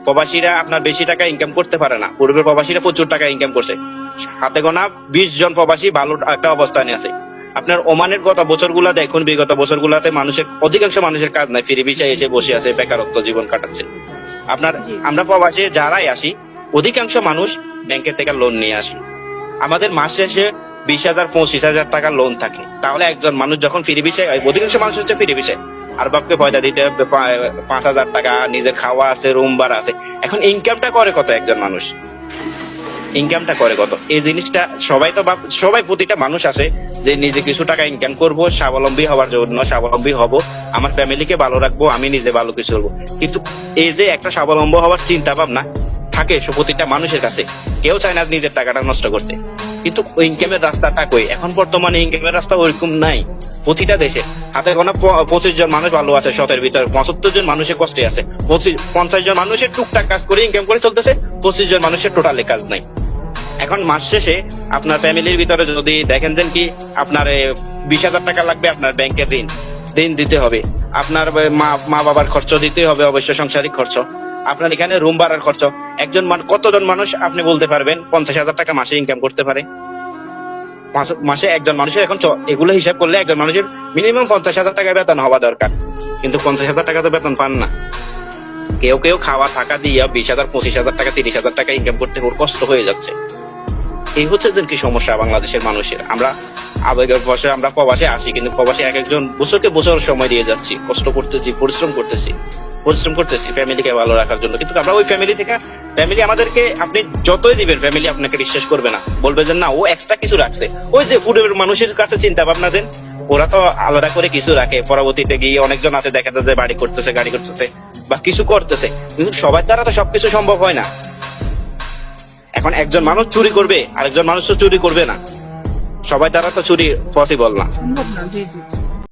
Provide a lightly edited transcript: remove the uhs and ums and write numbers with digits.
প্রবাসীরা আপনার বেশি টাকা ইনকাম করতে পারে না, পূর্বের প্রবাসীরা প্রচুর টাকা ইনকাম করছে। হাতে গোনা 20 জন প্রবাসী ভালো একটা অবস্থানে আছে। আপনার ওমানের গত বছরগুলা দেখুন, বিগত বছরগুলাতে অধিকাংশ মানুষের কাজ নাই, ফিরে ভিসায় এসে বসে আছে, বেকারত্ব জীবন কাটাচ্ছে। আপনার আমরা প্রবাসে যারাই আসি অধিকাংশ মানুষ ব্যাংকের থেকে লোন নিয়ে আসি। আমাদের মাস শেষে 20,000 25,000 টাকা লোন থাকে। তাহলে একজন মানুষ যখন ফিরে ভিসায়, অধিকাংশ মানুষ হচ্ছে ফিরে ভিসায়, আর বাপকে পয়সা দিতে হবে 5,000 টাকা, নিজের খাওয়া আছে, রুম ভাড়া আছে। এখন ইনকামটা করে কত একজন মানুষ? ইনকামটা করে কত? এই জিনিসটা সবাই প্রতিটা মানুষ আছে যে নিজে কিছু টাকা ইনকাম করব, স্বাবলম্বী হওয়ার জন্য, স্বাবলম্বী হব, আমার ফ্যামিলিকে ভালো রাখবো, আমি নিজে ভালো কিছু করবো। কিন্তু এই যে একটা স্বাবলম্বী হওয়ার চিন্তা ভাবনা থাকে প্রতিটা মানুষের কাছে, কেউ চায় না নিজের টাকাটা নষ্ট করতে। কিন্তু ইনকামের রাস্তাটা কই? এখন বর্তমানে ইনকামের রাস্তা ওইরকম নাই। প্রতিটা দেশে হাতে গোনা 25 জন মানুষ ভালো আছে, 100 ভিতরে 75 জন মানুষের কষ্টে আছে। 50 জন মানুষের টুকটাক কাজ করে ইনকাম করে চলতেছে, 25 জন মানুষের টোটালি কাজ নাই। এখন মাস শেষে আপনার ফ্যামিলির ভিতরে যদি দেখেন যে কি আপনার 20,000 টাকা লাগবে, আপনার ব্যাংকের ঋণ দিতে হবে, আপনার মা বাবার খরচ দিতে হবে, অবশ্য সাংসারিক খরচ, আপনার এখানে রুম ভাড়ার খরচ। কতজন মানুষ আপনি বলতে পারবেন 50,000 টাকা মাসে ইনকাম করতে পারে? মাসে একজন মানুষের এখন এগুলো হিসাব করলে একজন মানুষের মিনিমাম 50,000 টাকা বেতন হওয়া দরকার। কিন্তু 50,000 টাকা তো বেতন পান না। কেউ খাওয়া থাকা দিয়ে 20,000 25,000 টাকা 30,000 টাকা ইনকাম করতে ওর কষ্ট হয়ে যাচ্ছে। এই হচ্ছে যে কি সমস্যা বাংলাদেশের মানুষের। আমরা আবেগের বসে আমরা প্রবাসে আসি, কিন্তু প্রবাসে এক একজন বছরকে বছর সময় দিয়ে যাচ্ছি, কষ্ট করতেছি, পরিশ্রম করতেছি ফ্যামিলিকে ভালো রাখার জন্য। কিন্তু আমরা ওই ফ্যামিলি আমাদেরকে, আপনি যতই দিবেন ফ্যামিলি আপনাকে বিশ্বাস করবে না, বলবে যে না ও এক্সট্রা কিছু রাখছে। ওই যে ফুডের মানুষের কাছে চিন্তা ভাবনা দেন, ওরা তো আলাদা করে কিছু রাখে, পরবর্তীতে গিয়ে অনেকজন আছে দেখা যায় যে বাড়ি করতেছে, গাড়ি করতেছে বা কিছু করতেছে, কিন্তু সবার দ্বারা তো সবকিছু সম্ভব হয় না। এখন একজন মানুষ চুরি করবে, আরেকজন মানুষ তো চুরি করবে না, সবাই দ্বারা তো চুরি পসিবল না। সম্ভব না। জি জি।